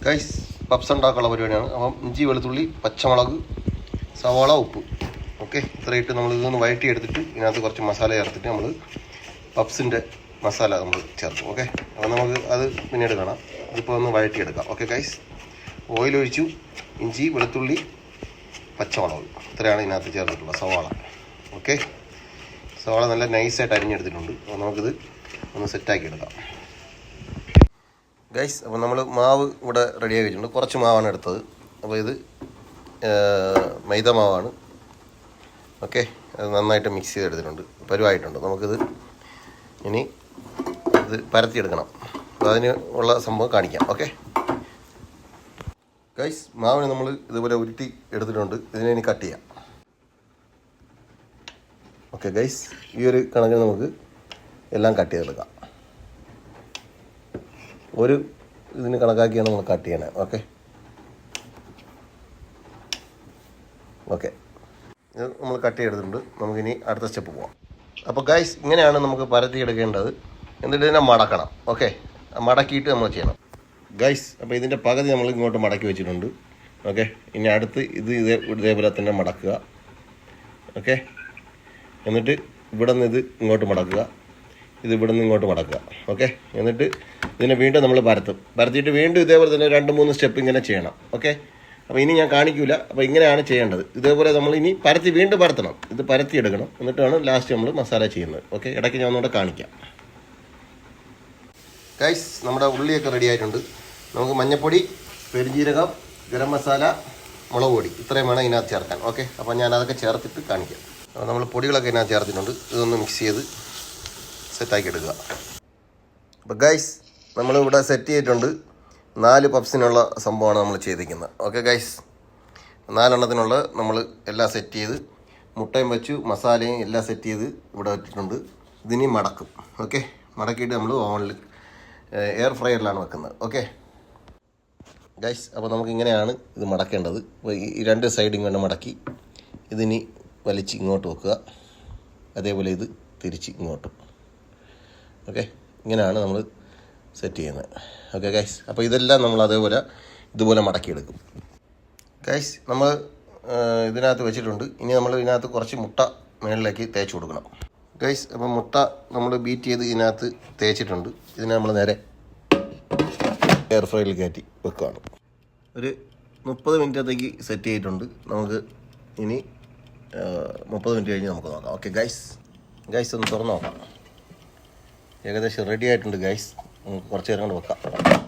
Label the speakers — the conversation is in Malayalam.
Speaker 1: ഗൈസ് പപ്സ് ഉണ്ടാക്കാനുള്ള പരിപാടിയാണ്. അപ്പം ഇഞ്ചി, വെളുത്തുള്ളി, പച്ചമുളക്, സവാള, ഉപ്പ്. ഓക്കെ, ഇത്രയിട്ട് നമ്മൾ ഇതൊന്ന് വഴറ്റി എടുത്തിട്ട് ഇതിനകത്ത് കുറച്ച് മസാല ചേർത്തിട്ട് നമ്മൾ പപ്സിൻ്റെ മസാല നമ്മൾ ചേർക്കും. ഓക്കെ, അപ്പോൾ നമുക്ക് അത് പിന്നീട് കാണാം. ഇതിപ്പോൾ ഒന്ന് വഴറ്റിയെടുക്കാം. ഓക്കെ ഗൈസ്, ഓയിൽ ഒഴിച്ചു. ഇഞ്ചി, വെളുത്തുള്ളി, പച്ചമുളക് ഇത്രയാണ് ഇതിനകത്ത് ചേർത്തിട്ടുള്ളത്. സവാള. ഓക്കെ, സവാള നല്ല നൈസായിട്ട് അരിഞ്ഞെടുത്തിട്ടുണ്ട്. അപ്പോൾ നമുക്കിത് ഒന്ന് സെറ്റാക്കി എടുക്കാം ഗൈസ്. അപ്പോൾ നമ്മൾ മാവ് ഇവിടെ റെഡിയാക്കി വെച്ചിട്ടുണ്ട്. കുറച്ച് മാവാണ് എടുത്തത്. അപ്പോൾ ഇത് മൈദ മാവാണ്. ഓക്കെ, അത് നന്നായിട്ട് മിക്സ് ചെയ്തെടുത്തിട്ടുണ്ട്. പരുവായിട്ടുണ്ട്. നമുക്കിത് ഇനി ഇത് പരത്തിയെടുക്കണം. അപ്പോൾ അതിന് ഉള്ള സംഭവം കാണിക്കാം. ഓക്കെ ഗൈസ്, മാവിന് നമ്മൾ ഇതുപോലെ ഉരുട്ടി എടുത്തിട്ടുണ്ട്. ഇതിനെ ഇനി കട്ട് ചെയ്യാം. ഓക്കെ ഗൈസ്, ഈ ഒരു കണക്കിന് നമുക്ക് എല്ലാം കട്ട് ചെയ്തെടുക്കാം. ഒരു ഇതിന് കണക്കാക്കിയാണ് നമ്മൾ കട്ട് ചെയ്യണേ. ഓക്കെ ഓക്കെ, ഇത് നമ്മൾ കട്ട് ചെയ്തെടുത്തിട്ടുണ്ട്. നമുക്കിനി അടുത്ത സ്റ്റെപ്പ് പോവാം. അപ്പോൾ ഗൈസ്, ഇങ്ങനെയാണ് നമുക്ക് പരത്തിയെടുക്കേണ്ടത്. എന്നിട്ട് ഇതിനെ മടക്കണം. ഓക്കെ, മടക്കിയിട്ട് നമ്മൾ ചെയ്യണം ഗൈസ്. അപ്പോൾ ഇതിൻ്റെ പകുതി നമ്മൾ ഇങ്ങോട്ട് മടക്കി വെച്ചിട്ടുണ്ട്. ഓക്കെ, ഇനി അടുത്ത് ഇതേപോലെ തന്നെ മടക്കുക. ഓക്കെ, എന്നിട്ട് ഇവിടെ നിന്ന് ഇത് ഇങ്ങോട്ട് മടക്കുക. ഇത് ഇവിടെ നിന്ന് ഇങ്ങോട്ട് മടക്കുക. ഓക്കെ, എന്നിട്ട് ഇതിനെ വീണ്ടും നമ്മൾ പരത്തിയിട്ട് വീണ്ടും ഇതേപോലെ തന്നെ 2-3 സ്റ്റെപ്പ് ഇങ്ങനെ ചെയ്യണം. ഓക്കെ, അപ്പോൾ ഇനി ഞാൻ കാണിക്കില്ല. അപ്പോൾ ഇങ്ങനെയാണ് ചെയ്യേണ്ടത്. ഇതേപോലെ നമ്മൾ ഇനി വീണ്ടും പരത്തണം. ഇത് പരത്തിയെടുക്കണം. എന്നിട്ടാണ് ലാസ്റ്റ് നമ്മൾ മസാല ചെയ്യുന്നത്. ഓക്കെ, ഇടയ്ക്ക് ഞാൻ ഒന്നുകൂടെ കാണിക്കാം ഗൈസ്. നമ്മുടെ ഉള്ളിയൊക്കെ റെഡി ആയിട്ടുണ്ട്. നമുക്ക് മഞ്ഞൾപ്പൊടി, പെരുംജീരകം, ഗരം മസാല, മുളക് പൊടി ഇത്രയും വേണം ഇതിനകത്ത് ചേർക്കാൻ. ഓക്കെ, അപ്പോൾ ഞാൻ അതൊക്കെ ചേർത്തിട്ട് കാണിക്കാം. അപ്പോൾ നമ്മൾ പൊടികളൊക്കെ ഇതിനകത്ത് ചേർത്തിട്ടുണ്ട്. ഇതൊന്ന് മിക്സ് ചെയ്ത് സെറ്റാക്കി എടുക്കുക. അപ്പോൾ ഗൈസ്, നമ്മളിവിടെ സെറ്റ് ചെയ്തിട്ടുണ്ട്. 4 പപ്സിനുള്ള സംഭവമാണ് നമ്മൾ ചെയ്തിരിക്കുന്നത്. ഓക്കെ ഗൈസ്, 4 എണ്ണത്തിനുള്ള നമ്മൾ എല്ലാം സെറ്റ് ചെയ്ത് മുട്ടയും വെച്ചു, മസാലയും എല്ലാം സെറ്റ് ചെയ്ത് ഇവിടെ വെച്ചിട്ടുണ്ട്. ഇതിനി മടക്കും. ഓക്കെ, മടക്കിയിട്ട് നമ്മൾ ഓവനിൽ എയർ ഫ്രയറിലാണ് വെക്കുന്നത്. ഓക്കെ ഗൈസ്, അപ്പോൾ നമുക്കിങ്ങനെയാണ് ഇത് മടക്കേണ്ടത്. ഈ 2 സൈഡും കൊണ്ട് മടക്കി ഇതിനി വലിച്ച് ഇങ്ങോട്ട് വെക്കുക. അതേപോലെ ഇത് തിരിച്ച് ഇങ്ങോട്ടും. ഓക്കെ, ഇങ്ങനെയാണ് നമ്മൾ സെറ്റ് ചെയ്യുന്നത്. ഓക്കെ ഗൈസ്, അപ്പോൾ ഇതെല്ലാം നമ്മൾ ഇതുപോലെ മടക്കിയെടുക്കും. ഗൈസ്, നമ്മൾ ഇതിനകത്ത് വെച്ചിട്ടുണ്ട്. ഇനി നമ്മൾ ഇതിനകത്ത് കുറച്ച് മുട്ട മുകളിലേക്ക് തേച്ച് കൊടുക്കണം. ഗൈസ്, അപ്പോൾ മുട്ട നമ്മൾ ബീറ്റ് ചെയ്ത് ഇതിനകത്ത് തേച്ചിട്ടുണ്ട്. ഇതിനെ നമ്മൾ നേരെ എയർ ഫ്രൈയിൽ കയറ്റി വെക്കുകയാണ്. ഒരു 30 മിനിറ്റത്തേക്ക് സെറ്റ് ചെയ്തിട്ടുണ്ട്. നമുക്ക് ഇനി 30 മിനിറ്റ് കഴിഞ്ഞ് നമുക്ക് നോക്കാം. ഓക്കെ ഗൈസ് ഒന്ന് തുറന്ന് നോക്കാം. ഏകദേശം റെഡി ആയിട്ടുണ്ട് ഗൈസ്. കുറച്ച് നേരം കൊണ്ട് വെക്കാം.